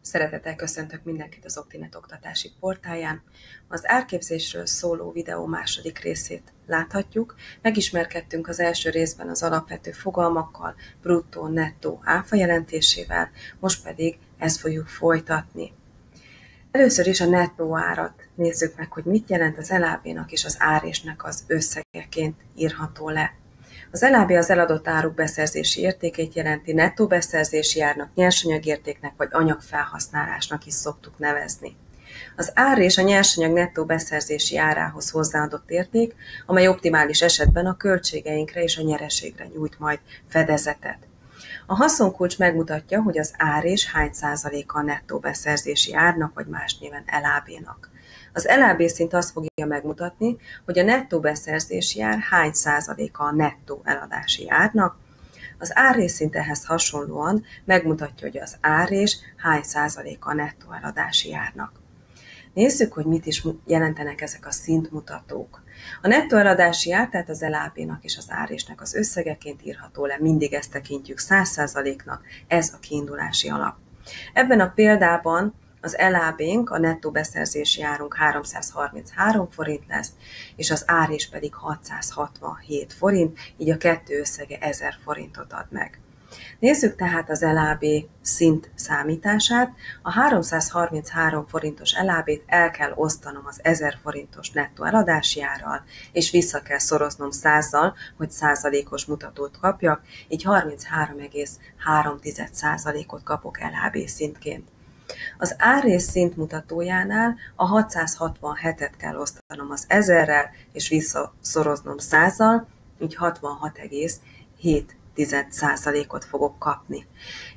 Szeretettel köszöntök mindenkit az Optinet oktatási portáján. Az árképzésről szóló videó második részét láthatjuk. Megismerkedtünk az első részben az alapvető fogalmakkal, bruttó, nettó áfa jelentésével, most pedig ezt fogjuk folytatni. Először is a nettó árat nézzük meg, hogy mit jelent az elábénak és az árésnek az összegeként írható le. Az elábé az eladott áruk beszerzési értékét jelenti, nettó beszerzési árnak, nyersanyagértéknek vagy anyagfelhasználásnak is szoktuk nevezni. Az árés a nyersanyag nettó beszerzési árához hozzáadott érték, amely optimális esetben a költségeinkre és a nyereségre nyújt majd fedezetet. A haszonkulcs megmutatja, hogy az árés hány százaléka a nettó beszerzési árnak, vagy más néven elábénak. Az elábé szint azt fogja megmutatni, hogy a nettó beszerzési ár hány százaléka a nettó eladási árnak. Az árés szint ehhez hasonlóan megmutatja, hogy az árés hány százaléka a nettó eladási árnak. Nézzük, hogy mit is jelentenek ezek a szintmutatók. A nettó eladási ár, tehát az elábénak és az árésnek az összegeként írható le, mindig ezt tekintjük 100%-nak, ez a kiindulási alap. Ebben a példában az elábénk, a nettó beszerzési árunk 333 forint lesz, és az árés pedig 667 forint, így a kettő összege 1000 forintot ad meg. Nézzük tehát az elábé szint számítását. A 333 forintos elábét el kell osztanom az 1000 forintos nettó eladási árral, és vissza kell szoroznom 100-zal, hogy százalékos mutatót kapjak, így 33,3%-ot kapok elábé szintként. Az árés szint mutatójánál a 667-et kell osztanom az 1000-rel, és visszaszoroznom 100-zal, így 66,7%-ot fogok kapni.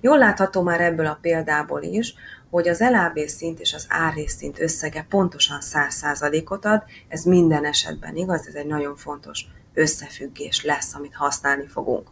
Jól látható már ebből a példából is, hogy az elábé szint és az árés szint összege pontosan 100%-ot ad, ez minden esetben igaz, ez egy nagyon fontos összefüggés lesz, amit használni fogunk.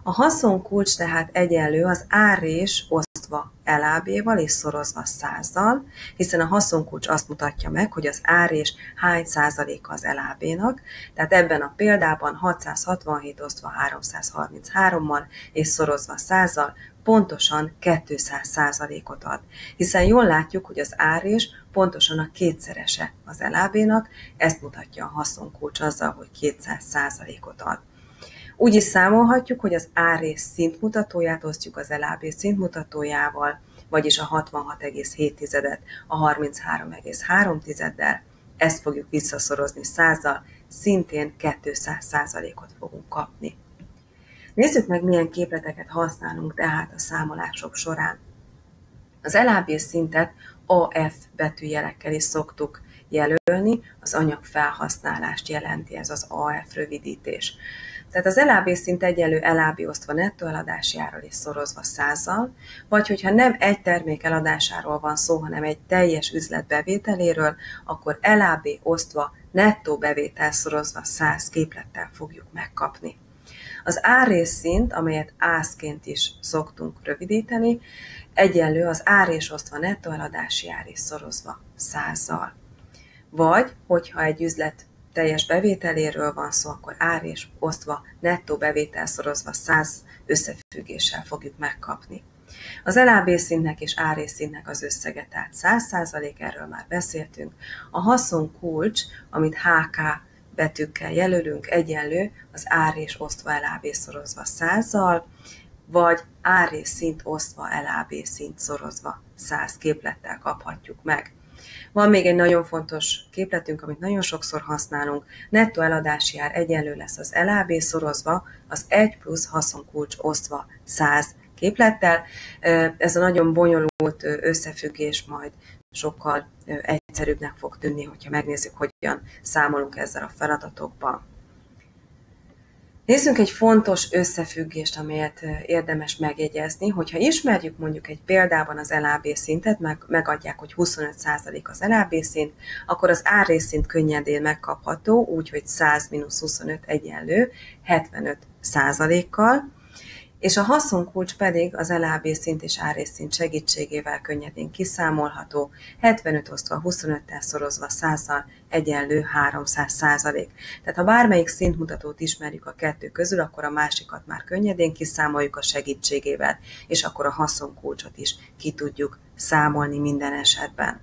A haszonkulcs tehát egyenlő az árés osztva elábéval és szorozva 100-zal, hiszen a haszonkulcs azt mutatja meg, hogy az árés hány százaléka az elábénak, tehát ebben a példában 667 osztva 333-mal és szorozva 100-zal pontosan 200%-ot ad, hiszen jól látjuk, hogy az árés pontosan a kétszerese az elábénak, ezt mutatja a haszonkulcs azzal, hogy 200%-ot ad. Úgy is számolhatjuk, hogy az árés szintmutatóját osztjuk az elábé szintmutatójával, vagyis a 66,7-et a 33,3-del, ezt fogjuk visszaszorozni 100-zal, szintén 200%-ot fogunk kapni. Nézzük meg, milyen képleteket használunk tehát a számolások során. Az elábé szintet AF betűjelekkel is szoktuk jelölni, az anyagfelhasználást jelenti ez az AF rövidítés. Tehát az elábé szint egyenlő elábé osztva nettó eladási árral és szorozva 100-zal, vagy hogyha nem egy termék eladásáról van szó, hanem egy teljes üzlet bevételéről, akkor elábé osztva nettó bevétel szorozva 100 képlettel fogjuk megkapni. Az árés szint, amelyet ászként is szoktunk rövidíteni, egyenlő az árés osztva nettó eladási ár és szorozva 100-zal. Vagy, hogyha egy üzlet teljes bevételéről van szó, akkor árés osztva nettó bevétel szorozva 100 összefüggéssel fogjuk megkapni. Az elábé szintnek és árés szintnek az összege tehát 100%, erről már beszéltünk. A haszonkulcs, amit HK betűkkel jelölünk, egyenlő az árés osztva elábé szorozva 100-zal, vagy árés szint osztva elábé szint szorozva 100 képlettel kaphatjuk meg. Van még egy nagyon fontos képletünk, amit nagyon sokszor használunk. Nettó eladási ár egyenlő lesz az elábé szorozva az 1 plusz haszonkulcs osztva 100 képlettel. Ez a nagyon bonyolult összefüggés majd sokkal egyszerűbbnek fog tűnni, hogyha megnézzük, hogyan számolunk ezzel a feladatokban. Nézzünk egy fontos összefüggést, amelyet érdemes megjegyezni, hogyha ismerjük mondjuk egy példában az elábé szintet, megadják, hogy 25% az elábé szint, akkor az árés szint könnyedén megkapható, úgyhogy 100 mínusz 25 egyenlő 75%-kal, és a haszonkulcs pedig az LAB szint és árrészszint segítségével könnyedén kiszámolható, 75 osztva 25-tel szorozva 100-zal egyenlő 300%. Tehát ha bármelyik szintmutatót ismerjük a kettő közül, akkor a másikat már könnyedén kiszámoljuk a segítségével, és akkor a haszonkulcsot is ki tudjuk számolni minden esetben.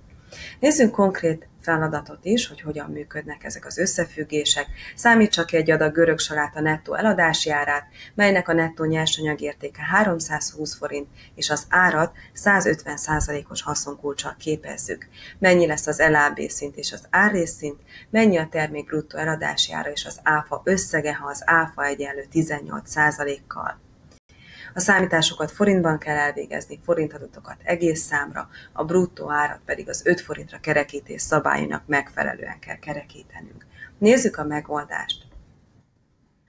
Nézzünk konkrét feladatot is, hogy hogyan működnek ezek az összefüggések. Számítsa ki egy adag görög saláta nettó eladási árát, melynek a nettó nyersanyag értéke 320 forint, és az árat 150%-os haszonkulccsal képezzük. Mennyi lesz az LAB szint és az árrészszint, mennyi a termék bruttó eladási ára és az áfa összege, ha az áfa egyenlő 18%-kal. A számításokat forintban kell elvégezni, forintadatokat egész számra, a bruttó árat pedig az 5 forintra kerekítés szabályának megfelelően kell kerekítenünk. Nézzük a megoldást.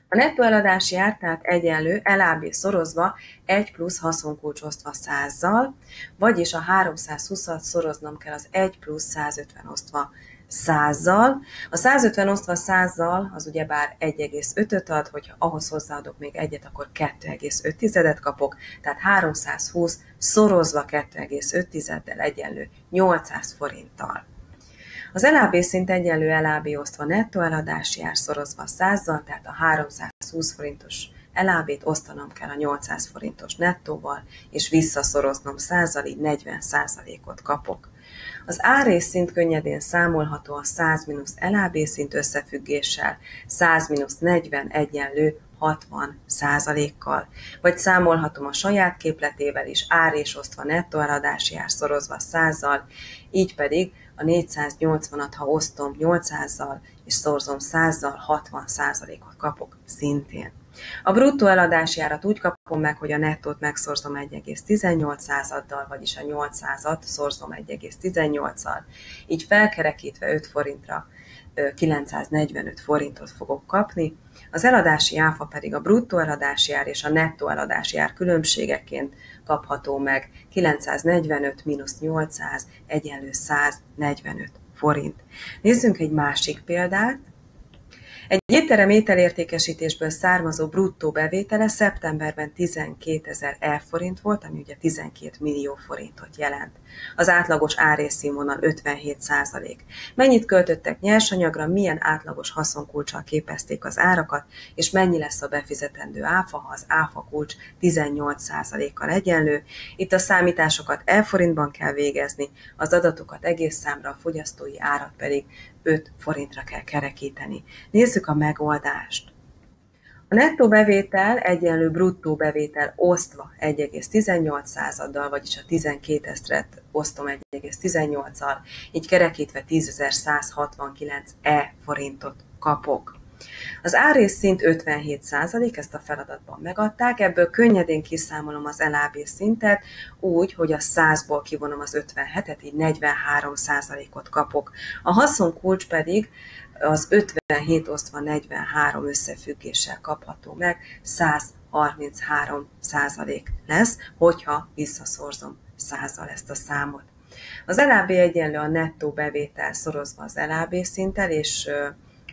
A nettó eladási ár tehát egyenlő LAB szorozva 1 plusz haszonkulcs osztva 100-zal, vagyis a 320-at szoroznom kell az 1 plusz 150 osztva 100-zal. A 150 osztva 100-zal az ugyebár 1,5-öt ad, hogyha ahhoz hozzáadok még egyet, akkor 2,5-et kapok, tehát 320 szorozva 2,5-del egyenlő 800 forinttal. Az LAB szint egyenlő LAB osztva nettó eladási ár szorozva 100-zal, tehát a 320 forintos LAB-t osztanom kell a 800 forintos nettóval, és visszaszoroznom 100-zal, így 40%-ot kapok. Az árrészszint könnyedén számolható a 100 mínusz LAB szint összefüggéssel, 100 mínusz 40 egyenlő 60%-kal, vagy számolhatom a saját képletével is, ár és osztva nettó eladási ár szorozva 100-zal, így pedig a 480-at, ha osztom 800-zal és szorzom 100-zal, 60%-ot kapok szintén. A bruttó eladási árat úgy kapom meg, hogy a nettót megszorzom 1,18-dal, vagyis a 800-at szorzom 1,18-al. Így felkerekítve 5 forintra 945 forintot fogok kapni. Az eladási áfa pedig a bruttó eladási ár és a nettó eladási ár különbségeként kapható meg 945 mínusz 800 egyenlő 145 forint. Nézzünk egy másik példát. Egy étterem ételértékesítésből származó bruttó bevétele szeptemberben 12 000 forint volt, ami ugye 12 millió forintot jelent. Az átlagos árrészszínvonal 57%. Mennyit költöttek nyersanyagra, milyen átlagos haszonkulccsal képezték az árakat, és mennyi lesz a befizetendő áfa, ha az áfa kulcs 18%-kal egyenlő. Itt a számításokat elforintban kell végezni, az adatokat egész számra, a fogyasztói árat pedig 5 forintra kell kerekíteni. Nézzük a megoldást. A nettó bevétel egyenlő bruttó bevétel osztva 1,18-dal, vagyis a 12 000-et osztom 1,18-al, így kerekítve 10.169 forintot kapok. Az árrészszint 57%, ezt a feladatban megadták, ebből könnyedén kiszámolom az LAB szintet, úgy, hogy a 100-ból kivonom az 57-et, így 43%-ot kapok. A haszonkulcs pedig az 57 osztva 43 összefüggéssel kapható meg, 133% lesz, hogyha visszaszorzom 100-zal ezt a számot. Az LAB egyenlő a nettó bevétel szorozva az LAB szinttel, és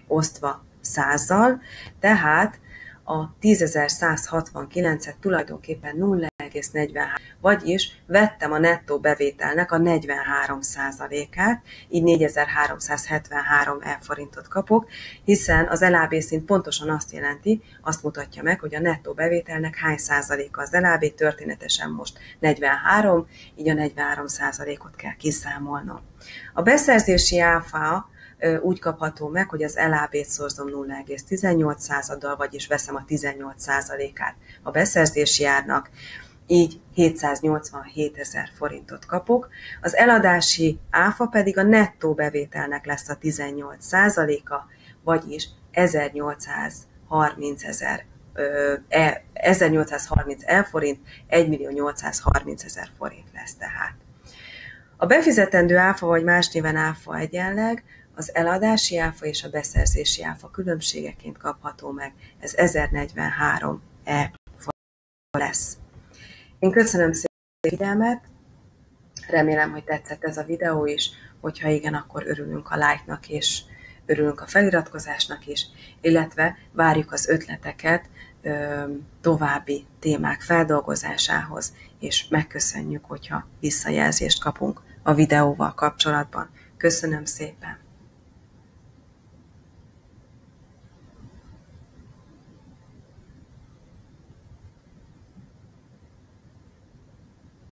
osztva 100-zal, tehát a 10.169-et tulajdonképpen 0,43, vagyis vettem a nettó bevételnek a 43%-át, így 4.373 forintot kapok, hiszen az LAB szint pontosan azt jelenti, azt mutatja meg, hogy a nettó bevételnek hány százaléka az LAB, történetesen most 43, így a 43%-ot kell kiszámolnom. A beszerzési áfa úgy kapható meg, hogy az LAB-t szorzom 0,18-dal, vagyis veszem a 18%-át a beszerzési árnak, így 787 000 forintot kapok. Az eladási áfa pedig a nettó bevételnek lesz a 18%-a, vagyis 1830 forint, 1.830.000 forint lesz tehát. A befizetendő áfa, vagy más néven áfa egyenleg, az eladási áfa és a beszerzési áfa különbségeként kapható meg, ez 1043 lesz. Én köszönöm szépen a figyelmet, remélem, hogy tetszett ez a videó is, hogyha igen, akkor örülünk a like-nak és örülünk a feliratkozásnak is, illetve várjuk az ötleteket további témák feldolgozásához, és megköszönjük, hogyha visszajelzést kapunk a videóval kapcsolatban. Köszönöm szépen!